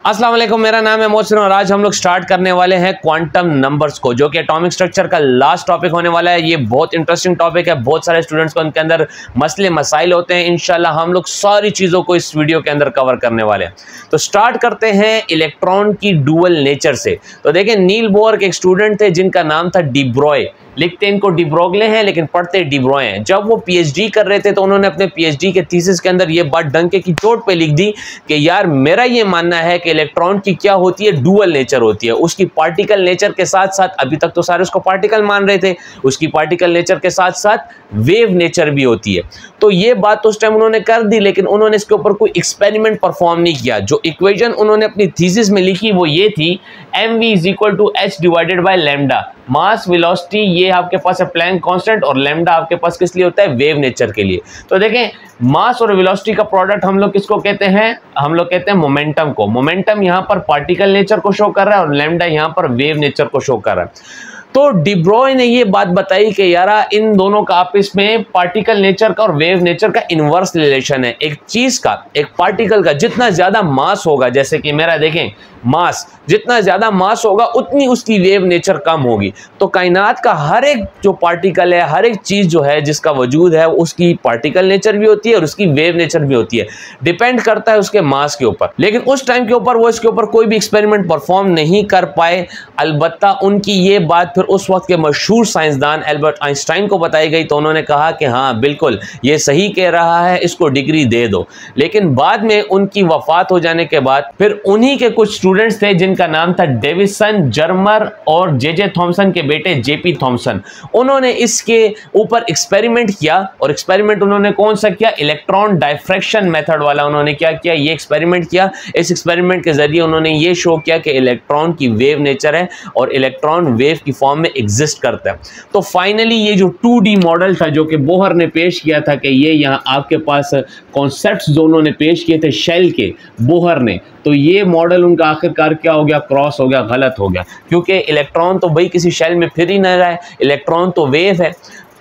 अस्सलाम वालेकुम, मेरा नाम है मोहसिन और आज हम लोग स्टार्ट करने वाले हैं क्वांटम नंबर्स को, जो कि एटॉमिक स्ट्रक्चर का लास्ट टॉपिक होने वाला है। ये बहुत इंटरेस्टिंग टॉपिक है, बहुत सारे स्टूडेंट्स को उनके अंदर मसले मसाइल होते हैं। इंशाल्लाह हम लोग सारी चीज़ों को इस वीडियो के अंदर कवर करने वाले हैं। तो स्टार्ट करते हैं इलेक्ट्रॉन की डुअल नेचर से। तो देखें, नील बोर के एक स्टूडेंट थे जिनका नाम था डी ब्रॉय, लिखते इनको डी ब्रोगले हैं लेकिन पढ़ते डी ब्रॉय हैं। जब वो पीएचडी कर रहे थे तो उन्होंने अपने पीएचडी के थीसिस के अंदर ये बात डंके की चोट पे लिख दी कि यार मेरा ये मानना है कि इलेक्ट्रॉन की क्या होती है, डुअल नेचर होती है। उसकी पार्टिकल नेचर के साथ साथ, अभी तक तो सारे उसको पार्टिकल मान रहे थे, उसकी पार्टिकल नेचर के साथ साथ वेव नेचर भी होती है। तो ये बात तो उस टाइम उन्होंने कर दी, लेकिन उन्होंने इसके ऊपर कोई एक्सपेरिमेंट परफॉर्म नहीं किया। जो इक्वेशन उन्होंने अपनी थीसिस में लिखी वो ये थी, mv = h divided by lambda. Mass velocity ये आपके पास है प्लैंक कांस्टेंट, और लैम्डा आपके पास किस लिए होता है, वेव नेचर के लिए। तो देखें, मास और वेलोसिटी का प्रोडक्ट हम लोग किसको कहते हैं, हम लोग कहते हैं मोमेंटम को। मोमेंटम यहाँ पर पार्टिकल नेचर को शो कर रहा है और लैम्डा यहाँ पर वेव नेचर को शो कर रहा है। तो डी ब्रॉय ने ये बात बताई कि यार इन दोनों का आपस में पार्टिकल नेचर का और वेव नेचर का इनवर्स रिलेशन है। एक चीज का, एक पार्टिकल का जितना ज्यादा मास होगा, जैसे कि मेरा देखें मास, जितना ज्यादा मास होगा उतनी उसकी वेव नेचर कम होगी। तो कायनात का हर एक जो पार्टिकल है, हर एक चीज जो है जिसका वजूद है, उसकी पार्टिकल नेचर भी होती है और उसकी वेव नेचर भी होती है। डिपेंड करता है उसके मास के ऊपर। लेकिन उस टाइम के ऊपर वो इसके ऊपर कोई भी एक्सपेरिमेंट परफॉर्म नहीं कर पाए। अलबत्ता उनकी ये बात फिर उस वक्त के मशहूर साइंसदान एल्बर्ट आइंस्टाइन को बताई गई, तो उन्होंने कहा कि हाँ बिल्कुल ये सही कह रहा है, इसको डिग्री दे दो। लेकिन बाद में उनकी वफात हो जाने के बाद फिर उन्हीं के कुछ स्टूडेंट्स थे जिनका नाम था डेविसन, जर्मर और जे थॉमसन के बेटे जेपी थॉमसन। उन्होंने इसके ऊपर एक्सपेरिमेंट किया, और एक्सपेरिमेंट उन्होंने कौन सा किया, इलेक्ट्रॉन डायफ्रैक्शन मेथड वाला। उन्होंने क्या किया, ये एक्सपेरिमेंट किया। इस एक्सपेरिमेंट के जरिए उन्होंने ये शो किया कि इलेक्ट्रॉन की वेव नेचर है और इलेक्ट्रॉन वेव की फॉर्म में एग्जिस्ट करता है। तो फाइनली ये जो 2D मॉडल था जो कि बोहर ने पेश किया था, कि ये यहाँ आपके पास कॉन्सेप्ट्स जो उन्होंने पेश किए थे शेल के, बोहर ने, तो ये मॉडल उनका आखिरकार क्या हो गया, क्रॉस हो गया, गलत हो गया। क्योंकि इलेक्ट्रॉन तो भाई किसी शेल में फिर ही नहीं रहा है, इलेक्ट्रॉन तो वेव है।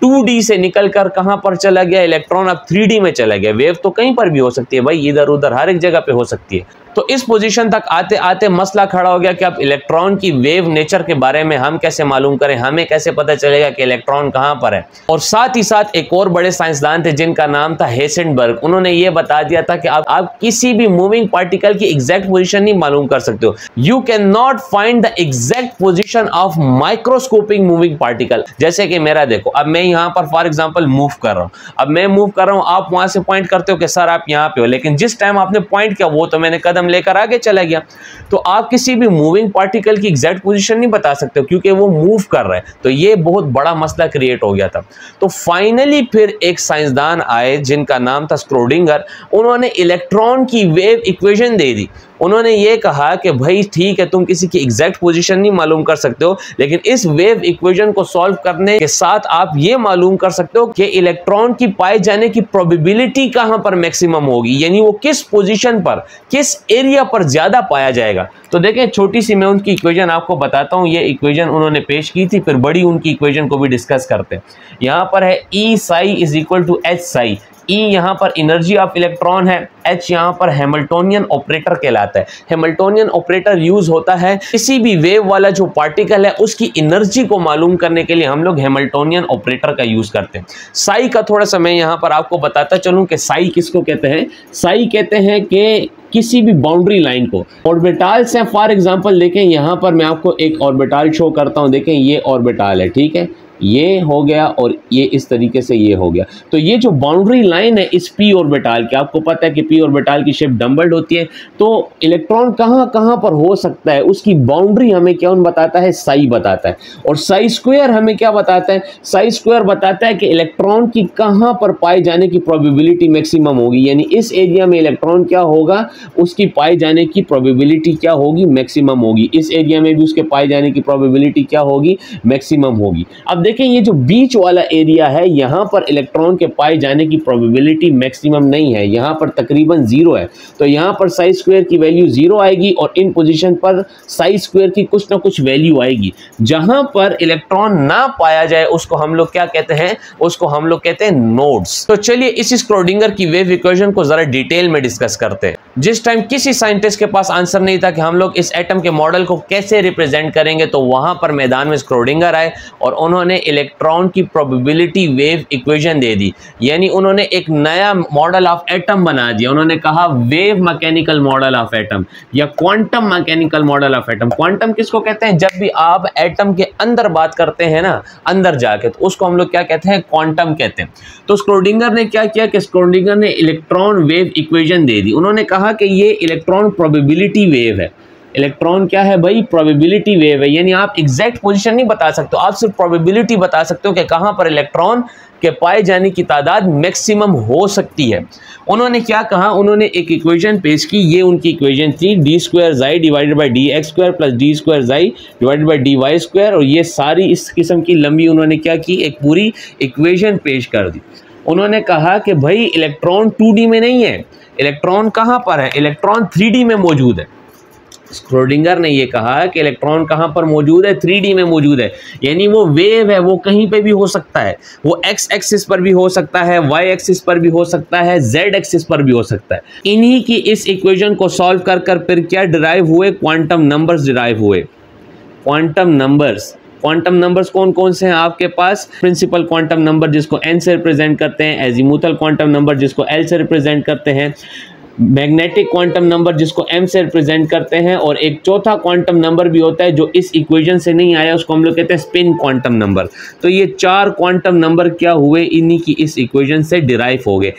2D से निकलकर कहां पर चला गया इलेक्ट्रॉन, अब 3D में चला गया। वेव तो कहीं पर भी हो सकती है भाई, इधर उधर हर एक जगह पे हो सकती है। तो इस पोजीशन तक आते आते मसला खड़ा हो गया कि अब इलेक्ट्रॉन की वेव नेचर के बारे में हम कैसे मालूम करें, हमें कैसे पता चलेगा कि इलेक्ट्रॉन कहां पर है। और साथ ही साथ एक और बड़े साइंसदान थे जिनका नाम था हेसेनबर्ग। उन्होंने ये बता दिया था कि आप किसी भी मूविंग पार्टिकल की एग्जैक्ट पोजीशन नहीं मालूम कर सकते हो। You can not find the exact position of microscopic moving particle. जैसे कि मेरा देखो, अब मैं यहाँ पर फॉर एग्जाम्पल मूव कर रहा हूँ, अब मैं मूव कर रहा हूँ, आप वहां से पॉइंट करते हो कि सर आप यहाँ पे हो, लेकिन जिस टाइम आपने पॉइंट किया वो तो मैंने कदम लेकर आगे चला गया। तो आप किसी भी मूविंग पार्टिकल की एग्जैक्ट पोजीशन नहीं बता सकते हो क्योंकि वो मूव कर रहा है। तो ये बहुत बड़ा मसला क्रिएट हो गया था। तो फाइनली फिर एक साइंसदान आए जिनका नाम था स्क्रोडिंगर। उन्होंने इलेक्ट्रॉन की वेव इक्वेशन दे दी। उन्होंने ये कहा कि भाई ठीक है, तुम किसी की एग्जैक्ट पोजीशन नहीं मालूम कर सकते हो, लेकिन इस वेव इक्वेशन को सॉल्व करने के साथ आप ये मालूम कर सकते हो कि इलेक्ट्रॉन की पाए जाने की प्रोबेबिलिटी कहां पर मैक्सिमम होगी, यानी वो किस पोजीशन पर, किस एरिया पर ज्यादा पाया जाएगा। तो देखें, छोटी सी मैं उनकी इक्वेशन आपको बताता हूं। ये इक्वेशन उन्होंने पेश की थी, फिर बड़ी उनकी इक्वेशन को भी डिस्कस करते हैं। यहां पर है E psi = H psi। E यहाँ पर एनर्जी ऑफ इलेक्ट्रॉन है, H यहाँ पर हैमिल्टोनियन ऑपरेटर कहलाता है। हैमिल्टोनियन ऑपरेटर यूज होता है किसी भी वेव वाला जो पार्टिकल है उसकी एनर्जी को मालूम करने के लिए हम लोग हैमिल्टोनियन ऑपरेटर का यूज करते हैं। साई का थोड़ा सा मैं यहाँ पर आपको बताता चलूं कि साई किसको कहते हैं। साई कहते हैं कि किसी भी बाउंड्री लाइन को, ऑर्बिटल्स हैं फॉर एग्जांपल। देखें यहाँ पर मैं आपको एक ऑर्बिटल शो करता हूँ। देखें ये ऑर्बिटल है, ठीक है, ये हो गया और ये इस तरीके से ये हो गया। तो ये जो बाउंड्री लाइन है इस p ऑर्बिटल की, आपको पता है कि p ऑर्बिटल की शेप डम्बल्ड होती है। तो इलेक्ट्रॉन कहाँ कहाँ पर हो सकता है उसकी बाउंड्री हमें क्या बताता है, साई बताता है। और साई स्क्वायर हमें क्या बताता है, साई स्क्वायर बताता है कि इलेक्ट्रॉन की कहाँ पर पाए जाने की प्रोबेबिलिटी मैक्सिमम होगी, यानी इस एरिया में इलेक्ट्रॉन क्या होगा, उसकी पाए जाने की प्रोबेबिलिटी क्या होगी, मैक्सिमम होगी। इस एरिया में भी उसके पाए जाने की प्रोबेबिलिटी क्या होगी, मैक्सिमम होगी। अब देखें ये जो बीच वाला एरिया है, यहाँ पर इलेक्ट्रॉन के पाए जाने की प्रोबेबिलिटी मैक्सिमम नहीं है, यहाँ पर तकरीबन 0 है। तो यहाँ पर साई स्क्वायर की वैल्यू 0 आएगी और इन पोजीशन पर साई स्क्वायर की कुछ ना कुछ वैल्यू आएगी। जहाँ पर इलेक्ट्रॉन ना पाया जाए उसको हम लोग क्या कहते हैं, उसको हम लोग कहते हैं नोड्स। तो चलिए इस स्क्रोडिंगर की वेव इक्वेशन को जरा डिटेल में डिस्कस करते हैं। जिस टाइम किसी साइंटिस्ट के पास आंसर नहीं था कि हम लोग इस एटम के मॉडल को कैसे रिप्रेजेंट करेंगे, तो वहां पर मैदान में स्क्रोडिंगर आए और उन्होंने इलेक्ट्रॉन की प्रोबेबिलिटी वेव इक्वेशन दे दी। यानी उन्होंने एक नया मॉडल ऑफ एटम बना दिया। उन्होंने कहा wave mechanical model of atom या quantum mechanical model of atom. Quantum किसको कहते हैं? जब भी आप एटम के अंदर बात करते हैं ना, अंदर जाके, तो उसको हम लोग क्या कहते हैं? क्वांटम कहते हैं। तो स्क्रोडिंगर ने क्या किया कि स्क्रोडिंगर ने इलेक्ट्रॉन वेव इक्वेशन दे दी। उन्होंने कहा कि ये इलेक्ट्रॉन प्रोबेबिलिटी वेव है। इलेक्ट्रॉन क्या है भाई? प्रोबेबिलिटी वेव है। यानी आप एग्जैक्ट पोजीशन नहीं बता सकते, आप सिर्फ प्रोबेबिलिटी बता सकते हो कि कहां पर इलेक्ट्रॉन के पाए जाने की तादाद मैक्सिमम हो सकती है। उन्होंने क्या कहा? उन्होंने एक इक्वेशन पेश की। ये उनकी इक्वेशन थी d² divided by dx² plus d² divided by dy²। और ये सारी इस किस्म की लंबी उन्होंने क्या की? एक पूरी इक्वेशन पेश कर दी। उन्होंने कहा कि भाई इलेक्ट्रॉन 2D में नहीं है, इलेक्ट्रॉन कहाँ पर है? इलेक्ट्रॉन 3D में मौजूद है। स्क्रोडिंगर ने ये कहा कि इलेक्ट्रॉन कहाँ पर मौजूद है? 3D में मौजूद है। यानी वो वेव है, वो कहीं पे भी हो सकता है। वो x एक्सिस पर भी हो सकता है, y एक्सिस पर भी हो सकता है, z एक्सिस पर भी हो सकता है। इन्हीं की इस इक्वेशन को सॉल्व कर कर फिर क्या डिराइव हुए? क्वांटम नंबर्स डिराइव हुए। क्वांटम नंबर्स कौन कौन से हैं आपके पास? प्रिंसिपल क्वांटम नंबर जिसको n से रिप्रेजेंट करते हैं, एजीमुथल क्वांटम नंबर जिसको l से रिप्रेजेंट करते हैं, मैग्नेटिक क्वांटम नंबर जिसको m से रिप्रेजेंट करते हैं, और एक चौथा क्वांटम नंबर भी होता है जो इस इक्वेशन से नहीं आया, उसको हम लोग कहते हैं स्पिन क्वांटम नंबर। तो ये 4 क्वांटम नंबर क्या हुए? इन्हीं की इस इक्वेशन से डिराइव हो गए।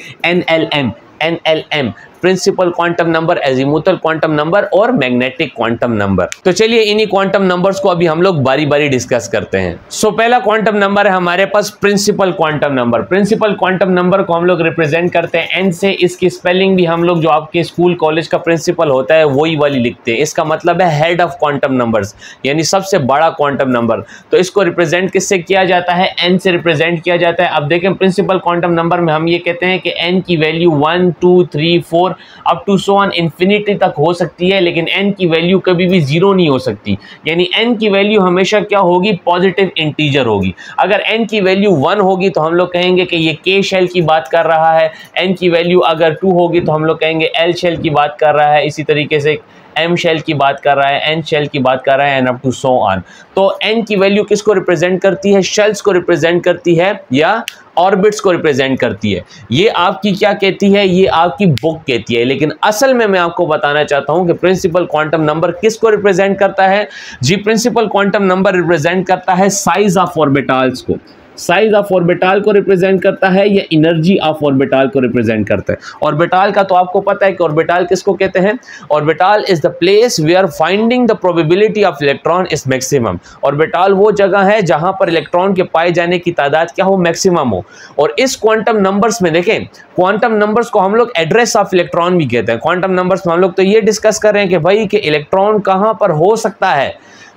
NLM principal quantum number, azimuthal quantum number और मैग्नेटिक क्वांटम नंबर। तो चलिए इन्हीं क्वांटम नंबर्स को अभी हम लोग बारी बारी डिस्कस करते हैं। सो पहला क्वांटम नंबर है हमारे पास principal quantum number. Principal quantum number को हम लोग रिप्रेजेंट करते हैं n से। इसकी स्पेलिंग भी हम लोग जो आपके स्कूल कॉलेज का प्रिंसिपल होता है वही वाली लिखते हैं। इसका मतलब है हेड ऑफ क्वांटम नंबर्स, यानी सबसे बड़ा क्वांटम नंबर। तो इसको रिप्रेजेंट किससे किया जाता है? n से रिप्रेजेंट किया जाता है। अब देखें प्रिंसिपल क्वांटम नंबर में हम ये कहते हैं कि n की value 1 2 3 4 up to so on infinity तक हो सकती है, लेकिन n की वैल्यू कभी भी 0 नहीं हो सकती। यानी n की वैल्यू हमेशा क्या होगी? पॉजिटिव इंटीजर होगी। अगर n की वैल्यू 1 होगी तो हम लोग कहेंगे कि ये k शेल की बात कर रहा है। n की वैल्यू अगर 2 होगी तो हम लोग कहेंगे l शेल की बात कर रहा है। इसी तरीके से m शेल की बात कर रहा है, n शेल की बात कर रहा है, and up to so on. तो n की वैल्यू किसको रिप्रेजेंट करती है? शेल्स को रिप्रेजेंट करती है या ऑर्बिट्स को रिप्रेजेंट करती है। ये आपकी क्या कहती है? ये आपकी बुक कहती है। लेकिन असल में मैं आपको बताना चाहता हूं कि प्रिंसिपल क्वांटम नंबर किसको रिप्रेजेंट करता है? जी, प्रिंसिपल क्वांटम नंबर रिप्रेजेंट करता है साइज ऑफ ऑर्बिटल्स को। साइज ऑफ ऑर्बिटल को रिप्रेजेंट करता है या एनर्जी ऑफ ऑर्बिटल को रिप्रेजेंट करता है। ऑर्बिटल का तो आपको पता है कि ऑर्बिटल किसको कहते हैं? Orbital is the place where finding the probability of electron is maximum. Orbital वो जगह है जहां पर इलेक्ट्रॉन के पाए जाने की तादाद क्या हो? मैक्सिमम हो। और इस क्वांटम नंबर्स में देखें, क्वांटम नंबर्स को हम लोग एड्रेस ऑफ इलेक्ट्रॉन भी कहते हैं। क्वांटम नंबर्स में हम लोग तो ये डिस्कस कर रहे हैं कि भाई कि इलेक्ट्रॉन कहां पर हो सकता है।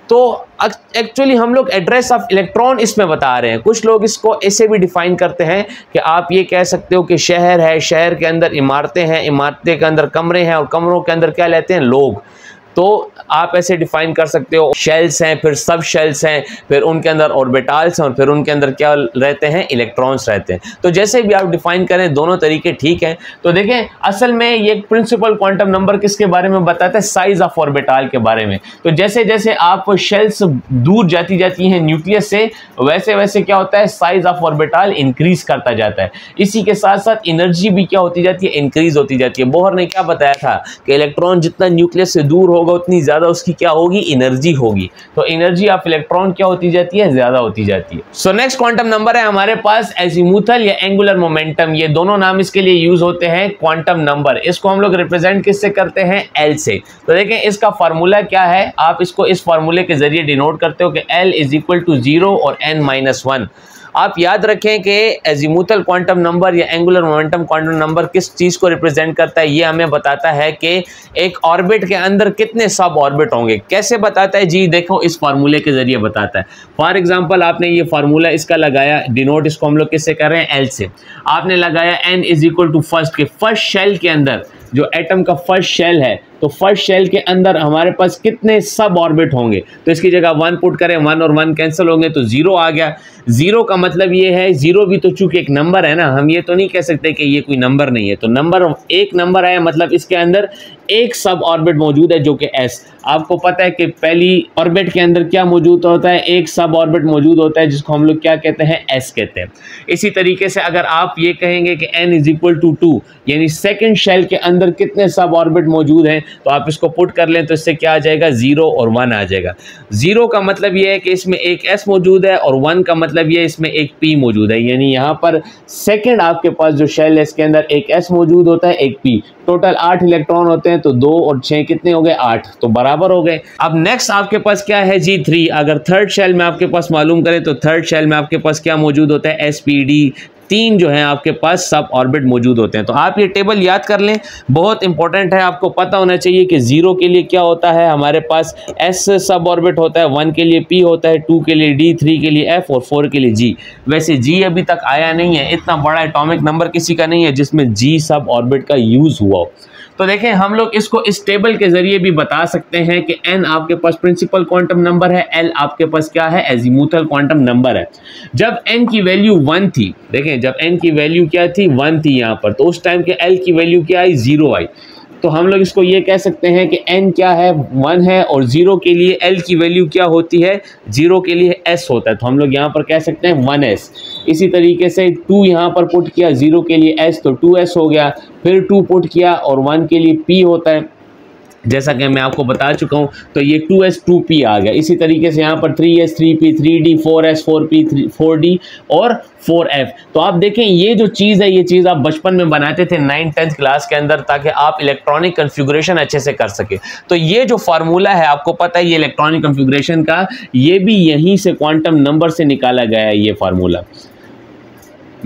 तो एक्चुअली हम लोग एड्रेस ऑफ इलेक्ट्रॉन इसमें बता रहे हैं। कुछ लोग इसको ऐसे भी डिफाइन करते हैं कि आप ये कह सकते हो कि शहर है, शहर के अंदर इमारतें हैं, इमारतें के अंदर कमरे हैं और कमरों के अंदर क्या लेते हैं? लोग। तो आप ऐसे डिफाइन कर सकते हो। शेल्स हैं, फिर सब शेल्स हैं, फिर उनके अंदर ऑर्बिटल्स हैं और फिर उनके अंदर क्या रहते हैं? इलेक्ट्रॉन्स रहते हैं। तो जैसे भी आप डिफाइन करें, दोनों तरीके ठीक हैं। तो देखें असल में ये प्रिंसिपल क्वांटम नंबर किसके बारे में बताता है? साइज ऑफ ऑर्बिटल के बारे में। तो जैसे जैसे आप शेल्स दूर जाती हैं न्यूक्लियस से, वैसे वैसे क्या होता है? साइज ऑफ ऑर्बिटल इंक्रीज करता जाता है। इसी के साथ साथ एनर्जी भी क्या होती जाती है? इंक्रीज होती जाती है। बोहर ने क्या बताया था कि इलेक्ट्रॉन जितना न्यूक्लियस से दूर होगा उतनी ज्यादा उसकी क्या होगी? एनर्जी होगी। तो एनर्जी ऑफ इलेक्ट्रॉन क्या होती जाती है? ज्यादा होती जाती है। सो नेक्स्ट क्वांटम नंबर है हमारे पास एजीमुथल या एंगुलर मोमेंटम। ये दोनों नाम इसके लिए यूज होते हैं क्वांटम नंबर। इसको हम लोग रिप्रेजेंट किससे करते हैं? L से। तो देखें इसका फार्मूला क्या है? आप इसको इस फार्मूले के जरिए डिनोट करते हो कि L इज इक्वल टू 0 और n-1। आप याद रखें कि एजीमुथल क्वांटम नंबर या एंगुलर मोमेंटम क्वांटम नंबर किस चीज़ को रिप्रेजेंट करता है, ये हमें बताता है कि एक ऑर्बिट के अंदर कितने सब ऑर्बिट होंगे। कैसे बताता है जी, देखो इस फार्मूले के जरिए बताता है। फॉर एग्जांपल आपने ये फार्मूला इसका लगाया, डिनोट इसको हम लोग किससे कर रहे हैं, एल से। आपने लगाया n is equal to first के, फर्स्ट शेल के अंदर जो एटम का फर्स्ट शेल है, तो फर्स्ट शेल के अंदर हमारे पास कितने सब ऑर्बिट होंगे, तो इसकी जगह 1 पुट करें, 1 और 1 कैंसिल होंगे तो 0 आ गया। 0 का मतलब ये है, 0 भी तो चूंकि एक नंबर है ना, हम ये तो नहीं कह सकते कि ये कोई नंबर नहीं है, तो नंबर एक नंबर आया मतलब इसके अंदर एक सब ऑर्बिट मौजूद है जो कि s। आपको पता है कि पहली ऑर्बिट के अंदर क्या मौजूद होता है, एक सब ऑर्बिट मौजूद होता है जिसको हम लोग क्या कहते हैं, s कहते हैं। इसी तरीके से अगर आप ये कहेंगे कि n इज इक्वल टू 2, यानी सेकेंड शेल के अंदर कितने सब ऑर्बिट मौजूद हैं, तो आप इसको पुट कर लें तो इससे क्या आ जाएगा, 0 और 1 आ जाएगा। 0 का मतलब ये है कि इसमें एक s मौजूद है, और 1 का मतलब ये इसमें एक p मौजूद है, यानी यहाँ पर सेकेंड आपके पास जो शेल है इसके अंदर एक s मौजूद होता है, एक p। टोटल 8 इलेक्ट्रॉन होते हैं, तो 2 और 6 कितने हो गए, 8, तो बराबर हो गए। अब नेक्स्ट आपके पास क्या है जी, 3। अगर थर्ड शेल में आपके पास मालूम करें तो थर्ड शेल में आपके पास क्या मौजूद होता है, sp-d, 3 जो है आपके पास सब ऑर्बिट मौजूद होते हैं। तो आप ये टेबल याद कर लें, बहुत इंपॉर्टेंट है, आपको पता होना चाहिए कि 0 के लिए क्या होता है, हमारे पास s सब ऑर्बिट होता है, 1 के लिए p होता है, 2 के लिए d, 3 के लिए f और 4 के लिए g। वैसे g अभी तक आया नहीं है, इतना बड़ा एटॉमिक नंबर किसी का नहीं है जिसमें g सब ऑर्बिट का यूज हुआ हो। तो देखें हम लोग इसको इस टेबल के जरिए भी बता सकते हैं कि n आपके पास प्रिंसिपल क्वांटम नंबर है, l आपके पास क्या है, एजीमुथल क्वांटम नंबर है। जब n की वैल्यू 1 थी, देखें जब n की वैल्यू क्या थी, 1 थी यहाँ पर, तो उस टाइम के l की वैल्यू क्या आई, 0 आई। तो हम लोग इसको ये कह सकते हैं कि n क्या है, 1 है, और 0 के लिए l की वैल्यू क्या होती है, 0 के लिए s होता है, तो हम लोग यहाँ पर कह सकते हैं 1s। इसी तरीके से 2 यहाँ पर पुट किया, 0 के लिए s तो 2s हो गया, फिर 2 पुट किया और 1 के लिए p होता है, जैसा कि मैं आपको बता चुका हूं, तो ये 2s 2p आ गया। इसी तरीके से यहाँ पर 3s 3p 3d 4s 4p 4d और 4f। तो आप देखें ये जो चीज़ है, ये चीज़ आप बचपन में बनाते थे 9th-10th क्लास के अंदर, ताकि आप इलेक्ट्रॉनिक कन्फिगुरेशन अच्छे से कर सके। तो ये जो फार्मूला है आपको पता है, ये इलेक्ट्रॉनिक कन्फिगुरेशन का, ये भी यहीं से क्वांटम नंबर से निकाला गया है ये फार्मूला।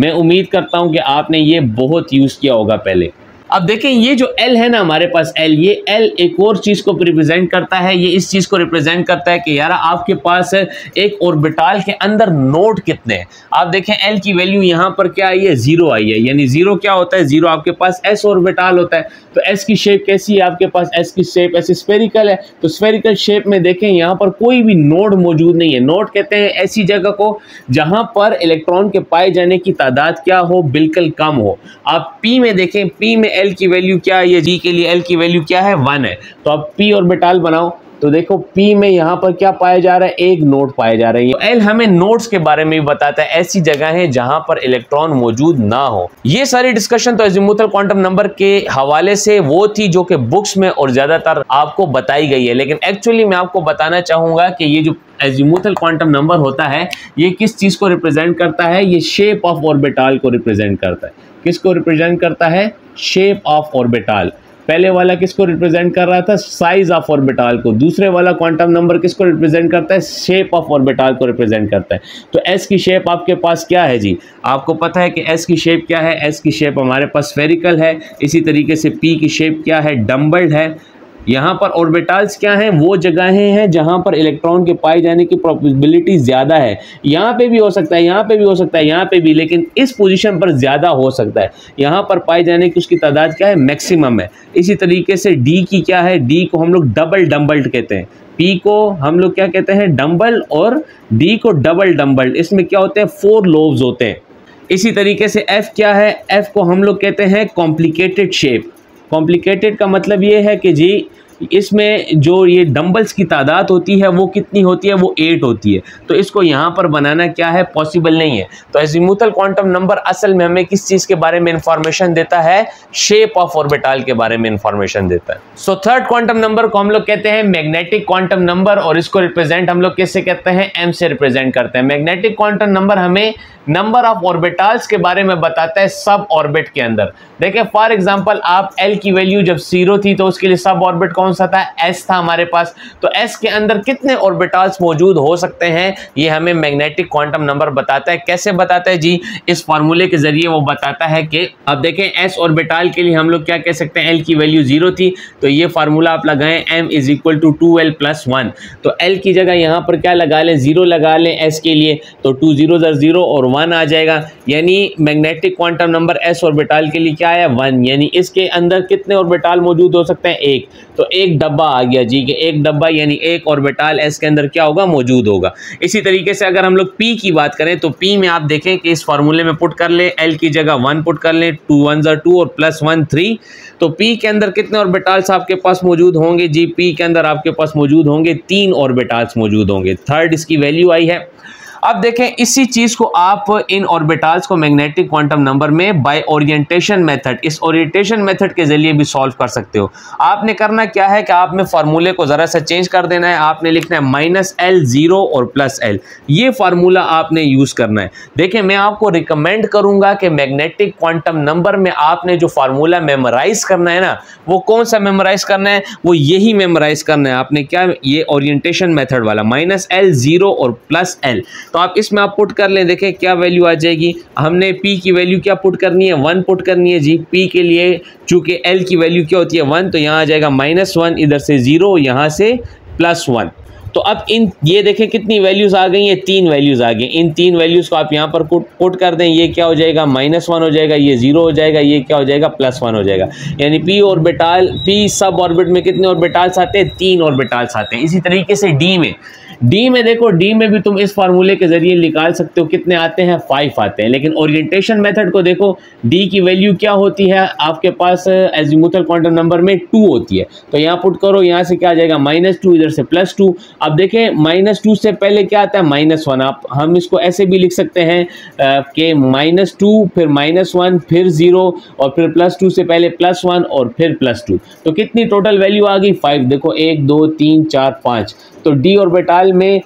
मैं उम्मीद करता हूँ कि आपने ये बहुत यूज़ किया होगा पहले। अब देखें ये जो L है ना हमारे पास L, ये L एक और चीज़ को रिप्रेजेंट करता है, ये इस चीज़ को रिप्रेजेंट करता है कि यार आपके पास एक ऑर्बिटल के अंदर नोड कितने हैं। आप देखें L की वैल्यू यहाँ पर क्या आई है, 0 आई है, यानी 0 क्या होता है, 0 आपके पास s ऑर्बिटल होता है। तो s की शेप कैसी है, आपके पास s की शेप ऐसे स्फेरिकल है, तो स्फेरिकल शेप में देखें यहाँ पर कोई भी नोड मौजूद नहीं है। नोड कहते हैं ऐसी जगह को जहाँ पर इलेक्ट्रॉन के पाए जाने की तादाद क्या हो, बिल्कुल कम हो। आप p में देखें, p में L की वैल्यू क्या है, ये g के लिए L की वैल्यू क्या है, 1 है। तो आप p ऑर्बिटल बनाओ, तो देखो p में यहाँ पर क्या पाया जा रहा है, एक नोड पाया जा रहा है। तो L हमें नोड्स के बारे में भी बताता है, ऐसी जगह है जहां पर इलेक्ट्रॉन मौजूद ना हो। ये सारी डिस्कशन तो एजीमुथल क्वांटम नंबर के हवाले से वो थी जो कि बुक्स में और ज्यादातर आपको बताई गई है, लेकिन एक्चुअली मैं आपको बताना चाहूंगा कि ये जो एजीमुथल क्वांटम नंबर होता है, ये किस चीज को रिप्रेजेंट करता है, ये शेप ऑफ ऑर्बिटल को रिप्रेजेंट करता है। किसको रिप्रेजेंट करता है, शेप ऑफ ऑर्बिटल। पहले वाला किसको रिप्रेजेंट कर रहा था, साइज ऑफ ऑर्बिटल को। दूसरे वाला क्वांटम नंबर किसको रिप्रेजेंट करता है, शेप ऑफ ऑर्बिटल को रिप्रेजेंट करता है। तो s की शेप आपके पास क्या है जी, आपको पता है कि s की शेप क्या है, s की शेप हमारे पास स्फेरिकल है। इसी तरीके से p की शेप क्या है, डम्बल्ड है। यहाँ पर ऑर्बिटल्स क्या हैं, वो जगहें हैं जहाँ पर इलेक्ट्रॉन के पाए जाने की प्रोबेबिलिटी ज़्यादा है। यहाँ पे भी हो सकता है, यहाँ पे भी हो सकता है, यहाँ पे भी, लेकिन इस पोजीशन पर ज़्यादा हो सकता है। यहाँ पर पाए जाने की उसकी तादाद क्या है, मैक्सिमम है। इसी तरीके से डी की क्या है, डी को हम लोग डबल डम्बल्ड कहते हैं, पी को हम लोग क्या कहते हैं, डम्बल, और डी को डबल डम्बल्ड। इसमें क्या होते हैं, 4 लोब्स होते हैं। इसी तरीके से एफ क्या है, एफ को हम लोग कहते हैं कॉम्प्लिकेटेड शेप। कॉम्प्लिकेटेड का मतलब ये है कि जी इसमें जो ये डंबल्स की तादाद होती है वो कितनी होती है, वो 8 होती है। तो इसको यहाँ पर बनाना क्या है, पॉसिबल नहीं है। तो एजीमुथल क्वांटम नंबर असल में हमें किस चीज़ के बारे में इंफॉर्मेशन देता है, शेप ऑफ ऑर्बिटल के बारे में इंफॉर्मेशन देता है। सो थर्ड क्वांटम नंबर को हम लोग कहते हैं मैग्नेटिक क्वांटम नंबर, और इसको रिप्रेजेंट हम लोग किससे कहते हैं, m से रिप्रेजेंट करते हैं। मैग्नेटिक क्वांटम नंबर हमें नंबर ऑफ ऑर्बिटल्स के बारे में बताता है सब ऑर्बिट के अंदर। देखिए फॉर एग्जांपल आप L की वैल्यू जब 0 थी तो उसके लिए सब ऑर्बिट कौन सा था, एस था हमारे पास। तो एस के अंदर कितने ऑर्बिटल्स मौजूद हो सकते हैं ये हमें मैग्नेटिक क्वांटम नंबर बताता है। कैसे बताता है जी? इस फार्मूले के जरिए वो बताता है कि अब देखें एस ऑर्बिटल के लिए हम लोग क्या कह सकते हैं, एल की वैल्यू 0 थी, तो ये फार्मूला आप लगाएं m is equal to 2l plus 1। तो l की जगह यहाँ पर क्या लगा लें, 0 लगा लें s के लिए, तो 2 0 0 और 1 आ जाएगा। यानी magnetic quantum number s orbital के लिए क्या है, 1। यानी इसके अंदर कितने ऑर्बिटल मौजूद हो सकते हैं, एक। तो एक डब्बा आ गया जी, कि एक डब्बा यानी एक ऑर्बिटल s के अंदर क्या होगा, मौजूद होगा। इसी तरीके से अगर हम लोग p की बात करें तो p में आप देखें कि इस फार्मूले में पुट कर ले, l की जगह 1 पुट कर ले, 2 1 2 और प्लस 1 3। तो p के अंदर कितने ऑर्बिटल्स आपके पास मौजूद होंगे जी? p के अंदर आपके पास मौजूद होंगे 3 ऑर्बिटल्स मौजूद होंगे। थर्ड इसकी वैल्यू आई है। अब देखें इसी चीज को आप इन ऑर्बिटल्स को मैग्नेटिक क्वांटम नंबर में बाय ओरिएंटेशन मेथड, इस ओरिएंटेशन मेथड के जरिए भी सॉल्व कर सकते हो। आपने करना क्या है कि आपने फार्मूले को जरा सा चेंज कर देना है। आपने लिखना है -l 0 और +l, ये फार्मूला आपने यूज करना है। देखें मैं आपको रिकमेंड करूंगा कि मैग्नेटिक क्वांटम नंबर में आपने जो फार्मूला मेमोराइज करना है ना, वो कौन सा मेमोराइज करना है, वो यही मेमोराइज करना है आपने। क्या? ये ओरिएंटेशन मेथड वाला -l 0 और +l। तो आप इसमें आप पुट कर लें, देखें क्या वैल्यू आ जाएगी। हमने p की वैल्यू क्या पुट करनी है, 1 पुट करनी है जी। p के लिए चूंकि l की वैल्यू क्या होती है, 1, तो यहाँ आ जाएगा -1, इधर से 0, यहाँ से +1। तो अब इन ये देखें कितनी वैल्यूज आ गई हैं, 3 वैल्यूज आ गई। इन 3 वैल्यूज को आप यहाँ पर पुट कर दें, ये क्या हो जाएगा, -1 हो जाएगा, ये 0 हो जाएगा, ये क्या हो जाएगा, +1 हो जाएगा। यानी p ऑर्बिटल, p सब ऑर्बिट में कितने ऑर्बिटल्स आते हैं, 3 ऑर्बिटल्स आते हैं। इसी तरीके से d में देखो, d में भी तुम इस फार्मूले के जरिए निकाल सकते हो, कितने आते हैं, 5 आते हैं। लेकिन ओरिएंटेशन मेथड को देखो, d की वैल्यू क्या होती है आपके पास, एजीमुथल क्वांटम नंबर में 2 होती है। तो यहाँ पुट करो, यहाँ से क्या आ जाएगा, -2, इधर से +2। अब देखें -2 से पहले क्या आता है, -1। आप हम इसको ऐसे भी लिख सकते हैं कि -2 फिर -1 फिर 0 और फिर +2 से पहले +1 और फिर +2। तो कितनी टोटल वैल्यू आ गई, 5। देखो 1 2 3 4 5। तो d ऑर्बिटल में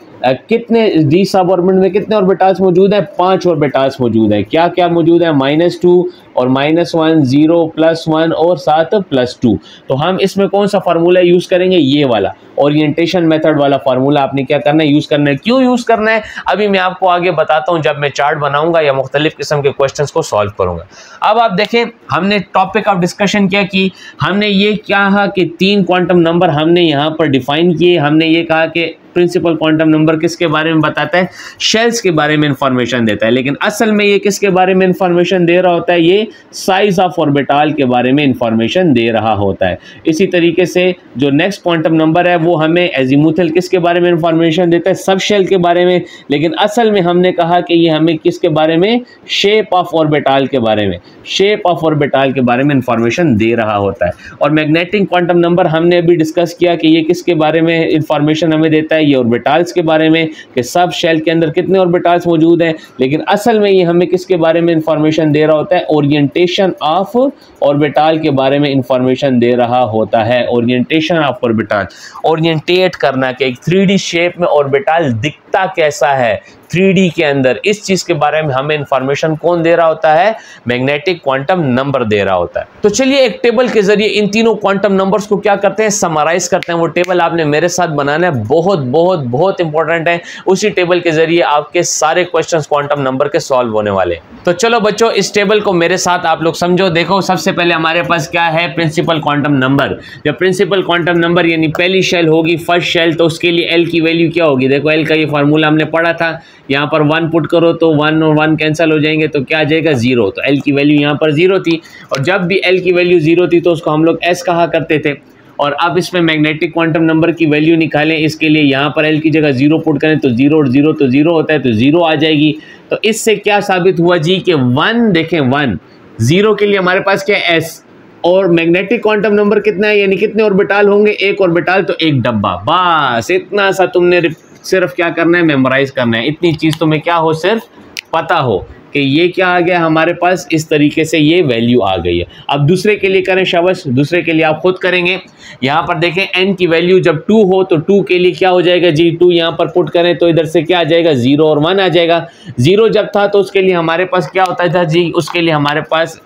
कितने, d सब ऑर्बिट में कितने ऑर्बिटल्स मौजूद है, 5 ऑर्बिटल्स मौजूद है। क्या क्या मौजूद है, -2 और -1 0 +1 और साथ +2। तो हम इसमें कौन सा फार्मूला यूज करेंगे, ये वाला ओरिएंटेशन मेथड वाला फार्मूला आपने क्या करना है, यूज करना है। क्यों यूज करना है अभी मैं आपको आगे बताता हूं, जब मैं चार्ट बनाऊंगा या मुख्तलिफ किस्म के क्वेश्चंस को सॉल्व करूंगा। अब आप देखें, हमने टॉपिक ऑफ डिस्कशन क्या की, हमने ये कहा कि 3 क्वांटम नंबर हमने यहाँ पर डिफाइन किए। हमने ये कहा कि प्रिंसिपल क्वांटम नंबर किसके बारे में बताता है, शेल्स के बारे में इंफॉर्मेशन देता है। लेकिन असल में ये किसके बारे में इंफॉर्मेशन दे रहा होता है, ये साइज ऑफ ऑर्बिटल के बारे में इंफॉर्मेशन दे रहा होता है। इसी तरीके से जो नेक्स्ट क्वांटम नंबर है वो हमें एजीमुथल किसके बारे में इंफॉर्मेशन देता है, सब शेल के बारे में। लेकिन असल में हमने कहा कि ये हमें किसके बारे में, शेप ऑफ ऑर्बिटल के बारे में, शेप ऑफ ऑर्बिटल के बारे में इंफॉर्मेशन दे रहा होता है। और मैग्नेटिक क्वांटम नंबर हमने अभी डिस्कस किया कि ये किसके बारे में इंफॉर्मेशन हमें देता है, ये ऑर्बिटल्स के बारे में, कि सब शेल के अंदर कितने ऑर्बिटल्स मौजूद हैं। लेकिन असल में ये हमें किसके बारे में इंफॉर्मेशन दे रहा होता है, ओरिएंटेशन ऑफ ऑर्बिटल के बारे में इंफॉर्मेशन दे रहा होता है। ओरिएंटेशन ऑफ ऑर्बिटल, ओरिएंटेट करना कि एक 3D शेप में ऑर्बिटल दिखता कैसा है 3D के अंदर, इस चीज के बारे में हमें इंफॉर्मेशन कौन दे रहा होता है, मैग्नेटिक क्वांटम नंबर दे रहा होता है। तो चलिए एक टेबल के जरिए इन तीनों क्वांटम नंबर्स को क्या करते हैं, समराइज करते हैं। वो टेबल आपने मेरे साथ बनाना है, बहुत बहुत बहुत इंपॉर्टेंट है। उसी टेबल के जरिए आपके सारे क्वेश्चंस क्वांटम नंबर के सॉल्व होने वाले हैं। तो चलो बच्चों, इस टेबल को मेरे साथ आप लोग समझो। देखो सबसे पहले हमारे पास क्या है, प्रिंसिपल क्वांटम नंबर। जब प्रिंसिपल क्वांटम नंबर यानी पहली शेल होगी, फर्स्ट शेल, तो उसके लिए एल की वैल्यू क्या होगी। देखो एल का ये फार्मूला हमने पढ़ा था, यहाँ पर 1 पुट करो तो 1 और 1 कैंसिल हो जाएंगे, तो क्या आ जाएगा 0। तो एल की वैल्यू यहाँ पर 0 थी, और जब भी एल की वैल्यू 0 थी तो उसको हम लोग एस कहा करते थे। और अब इसमें मैग्नेटिक क्वांटम नंबर की वैल्यू निकालें, इसके लिए यहाँ पर एल की जगह 0 पुट करें तो 0 और 0 तो 0 होता है, तो 0 आ जाएगी। तो इससे क्या साबित हुआ जी कि 1, देखें 1 0 के लिए हमारे पास क्या है, एस, और मैग्नेटिक क्वांटम नंबर कितना है, यानी कितने ऑर्बिटल होंगे, एक ऑर्बिटल, तो एक डब्बा। बस इतना सा तुमने सिर्फ क्या करना है, मेमोराइज करना है। इतनी चीज तुम्हें क्या हो, सिर्फ पता हो कि ये क्या आ गया हमारे पास, इस तरीके से ये वैल्यू आ गई है। अब दूसरे के लिए करें शाबाश, दूसरे के लिए आप खुद करेंगे। यहाँ पर देखें n की वैल्यू जब 2 हो तो 2 के लिए क्या हो जाएगा जी, 2 यहाँ पर पुट करें तो इधर से क्या आ जाएगा, 0 और 1 आ जाएगा। 0 जब था तो उसके लिए हमारे पास क्या होता था जी, उसके लिए हमारे पास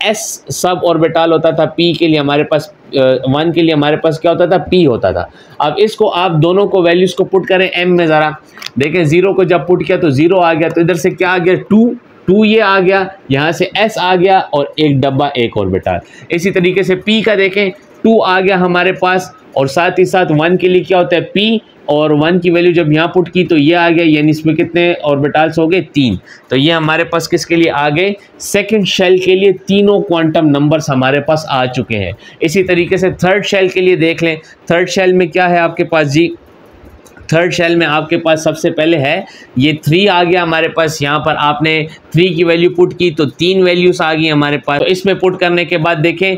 एस सब ऑर्बिटल होता था, पी के लिए हमारे पास 1 के लिए हमारे पास क्या होता था, पी होता था। अब इसको आप दोनों को वैल्यूज़ को पुट करें एम में, ज़रा देखें 0 को जब पुट किया तो 0 आ गया, तो इधर से क्या आ गया 2 ये आ गया, यहाँ से एस आ गया और एक डब्बा एक ऑर्बिटल। इसी तरीके से पी का देखें 2 आ गया हमारे पास, और साथ ही साथ 1 के लिए क्या होता है पी, और 1 की वैल्यू जब यहाँ पुट की तो ये आ गया, यानी इसमें कितने ऑर्बिटल्स हो गए 3। तो ये हमारे पास किसके लिए आ गए, सेकंड शेल के लिए तीनों क्वांटम नंबर्स हमारे पास आ चुके हैं। इसी तरीके से थर्ड शेल के लिए देख लें, थर्ड शेल में क्या है आपके पास जी, थर्ड शेल में आपके पास सबसे पहले है ये 3 आ गया हमारे पास, यहाँ पर आपने 3 की वैल्यू पुट की तो 3 वैल्यूज आ गई हमारे पास। तो इसमें पुट करने के बाद देखें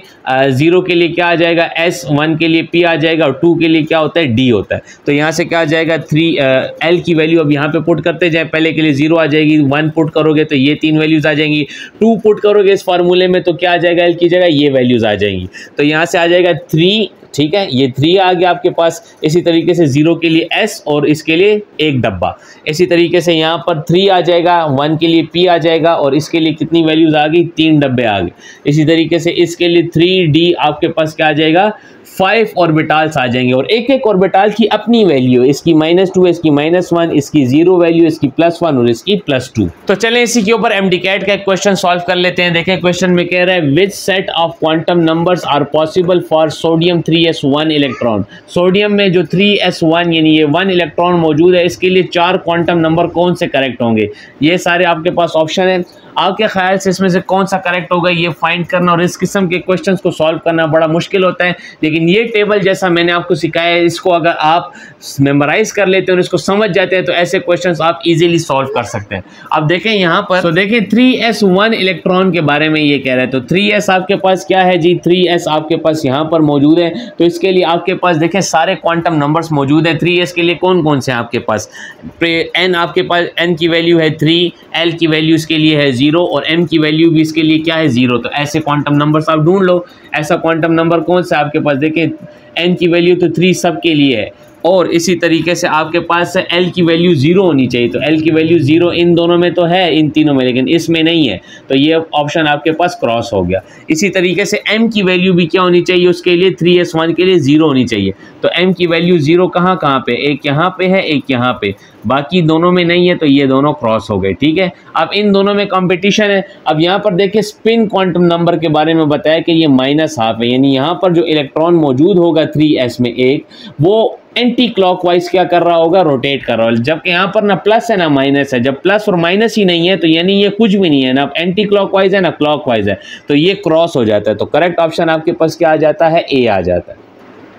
0 के लिए क्या आ जाएगा एस, 1 के लिए पी आ जाएगा, और 2 के लिए क्या होता है डी होता है। तो यहाँ से क्या आ जाएगा 3 एल की वैल्यू अब यहाँ पे पुट करते जाए, पहले के लिए 0 आ जाएगी, 1 पुट करोगे तो ये 3 वैल्यूज आ जाएंगी, 2 पुट करोगे इस फार्मूले में तो क्या आ जाएगा एल की जगह ये वैल्यूज आ जाएंगी, तो यहाँ से आ जाएगा 3, ठीक है, ये 3 आ गया आपके पास। इसी तरीके से 0 के लिए S और इसके लिए एक डब्बा। इसी तरीके से यहाँ पर 3 आ जाएगा, 1 के लिए P आ जाएगा, और इसके लिए कितनी वैल्यूज आ गई 3 डब्बे आ गए। इसी तरीके से इसके लिए 3D आपके पास क्या आ जाएगा 5 ऑर्बिटल्स आ जाएंगे, और एक एक ऑर्बिटल की अपनी वैल्यू, इसकी -2, इसकी -1, इसकी 0 वैल्यू, इसकी +1 और इसकी +2। तो चलें इसी के ऊपर MDCAT का एक क्वेश्चन सॉल्व कर लेते हैं। देखें क्वेश्चन में कह रहा है which set of quantum numbers are possible for sodium 3s1 electron. Sodium में जो 3s1 यानी ये 1 इलेक्ट्रॉन मौजूद है, इसके लिए 4 क्वांटम नंबर कौन से करेक्ट होंगे। ये सारे आपके पास ऑप्शन है, आपके ख्याल से इसमें से कौन सा करेक्ट होगा ये फाइंड करना, और इस किस्म के क्वेश्चंस को सॉल्व करना बड़ा मुश्किल होता है। लेकिन ये टेबल जैसा मैंने आपको सिखाया है, इसको अगर आप मेमोराइज कर लेते हैं और इसको समझ जाते हैं तो ऐसे क्वेश्चंस आप इजीली सॉल्व कर सकते हैं। अब देखें यहाँ पर, तो देखें 3s1 इलेक्ट्रॉन के बारे में ये कह रहा है, तो 3s आपके पास क्या है जी, 3s आपके पास यहाँ पर मौजूद है। तो इसके लिए आपके पास देखें सारे क्वांटम नंबर्स मौजूद है। 3s के लिए कौन कौन से हैं आपके पास, n आपके पास n की वैल्यू है 3, l की वैल्यू इसके लिए है 0, और m की वैल्यू भी इसके लिए क्या है 0। तो ऐसे क्वांटम नंबर्स आप ढूंढ लो, ऐसा क्वांटम नंबर कौन सा आपके पास, देखें n की वैल्यू तो 3 सब के लिए है, और इसी तरीके से आपके पास L की वैल्यू 0 होनी चाहिए। तो L की वैल्यू 0 इन दोनों में तो है, इन तीनों में, लेकिन इसमें नहीं है, तो ये ऑप्शन आपके पास क्रॉस हो गया। इसी तरीके से M की वैल्यू भी क्या होनी चाहिए, उसके लिए 3s1 के लिए 0 होनी चाहिए। तो M की वैल्यू 0 कहाँ कहाँ पे, एक यहाँ पे है, एक यहाँ पे, बाकी दोनों में नहीं है, तो ये दोनों क्रॉस हो गए, ठीक है। अब इन दोनों में कंपटीशन है। अब यहाँ पर देखिए स्पिन क्वांटम नंबर के बारे में बताया कि ये -12 है, यानी यहाँ पर जो इलेक्ट्रॉन मौजूद होगा 3s में एक, वो एंटी क्लॉकवाइज क्या कर रहा होगा, रोटेट कर रहा होगा, जबकि यहाँ पर ना प्लस है ना माइनस है। जब प्लस और माइनस ही नहीं है तो यानी ये कुछ भी नहीं है, ना एंटी क्लॉकवाइज है ना क्लॉकवाइज है, तो ये क्रॉस हो जाता है। तो करेक्ट ऑप्शन आपके पास क्या आ जाता है, ए आ जाता है।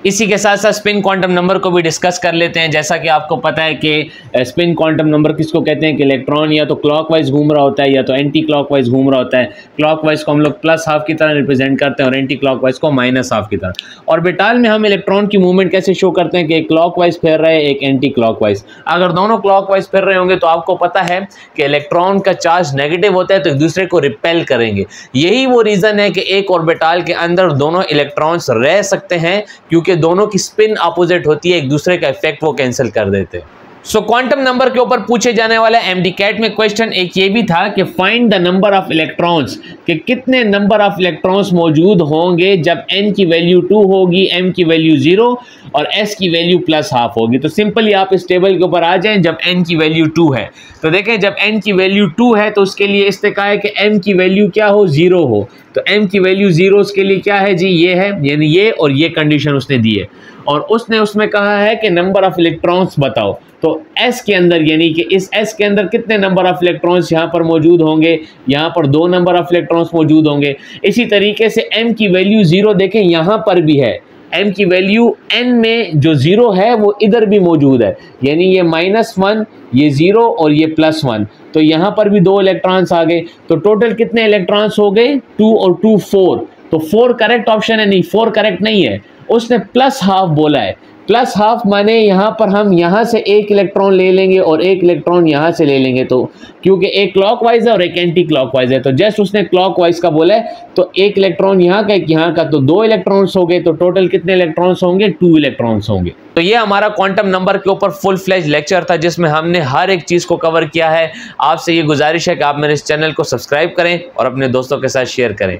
इसी के साथ साथ स्पिन क्वांटम नंबर को भी डिस्कस कर लेते हैं। जैसा कि आपको पता है कि स्पिन क्वांटम नंबर किसको कहते हैं कि इलेक्ट्रॉन या तो क्लॉकवाइज घूम रहा होता है या तो एंटी क्लॉकवाइज घूम रहा होता है। क्लॉकवाइज को हम लोग +12 की तरह रिप्रेजेंट करते हैं और एंटी क्लॉकवाइज को -12 की तरह। ऑर्बिटल में हम इलेक्ट्रॉन की मूवमेंट कैसे शो करते हैं कि एक क्लॉकवाइज फिर रहे एक एंटी क्लॉकवाइज। अगर दोनों क्लॉकवाइज फिर रहे होंगे तो आपको पता है कि इलेक्ट्रॉन का चार्ज नेगेटिव होता है, तो एक दूसरे को रिपेल करेंगे। यही वो रीज़न है कि एक ऑर्बिटल के अंदर दोनों इलेक्ट्रॉन्स रह सकते हैं, क्योंकि दोनों की स्पिन अपोजिट होती है, एक दूसरे का इफेक्ट वो कैंसिल कर देते हैं। सो क्वांटम नंबर के ऊपर पूछे जाने वाला MDCAT में क्वेश्चन एक ये भी था कि find the number of electrons, कि कितने नंबर ऑफ इलेक्ट्रॉन्स मौजूद होंगे जब n की वैल्यू 2 होगी, m की वैल्यू 0 और s की वैल्यू +12 होगी। तो सिंपली आप इस टेबल के ऊपर आ जाएं जब n की वैल्यू 2 है। तो देखें जब n की वैल्यू 2 है तो उसके लिए इसने कहा है कि m की वैल्यू क्या हो, 0 हो। तो m की वैल्यू 0 के लिए क्या है जी, ये है, यानी ये और ये कंडीशन उसने दी है। और उसने उसमें कहा है कि नंबर ऑफ इलेक्ट्रॉन्स बताओ। तो s के अंदर यानी कि इस s के अंदर कितने नंबर ऑफ इलेक्ट्रॉन्स यहाँ पर मौजूद होंगे, यहाँ पर 2 नंबर ऑफ इलेक्ट्रॉन्स मौजूद होंगे। इसी तरीके से m की वैल्यू 0 देखें यहाँ पर भी है, m की वैल्यू n में जो 0 है वो इधर भी मौजूद है, यानी ये -1, ये 0 और ये +1। तो यहाँ पर भी 2 इलेक्ट्रॉन्स आ गए। तो टोटल कितने इलेक्ट्रॉन्स हो गए, 2 और 2 4। तो 4 करेक्ट ऑप्शन है, नहीं 4 करेक्ट नहीं है, उसने +12 बोला है। प्लस हाफ माने यहाँ पर हम यहाँ से एक इलेक्ट्रॉन ले लेंगे और एक इलेक्ट्रॉन यहाँ से ले लेंगे, तो क्योंकि एक क्लॉकवाइज है और एक एंटी क्लॉकवाइज है, तो जस्ट उसने क्लॉकवाइज का बोला है, तो एक इलेक्ट्रॉन यहाँ का एक यहाँ का, तो 2 इलेक्ट्रॉन्स हो गए, तो टोटल कितने इलेक्ट्रॉन्स होंगे? 2 इलेक्ट्रॉन्स होंगे। तो ये हमारा क्वांटम नंबर के ऊपर फुल फ्लेज लेक्चर था जिसमें हमने हर एक चीज को कवर किया है। आपसे ये गुजारिश है कि आप मेरे इस चैनल को सब्सक्राइब करें और अपने दोस्तों के साथ शेयर करें।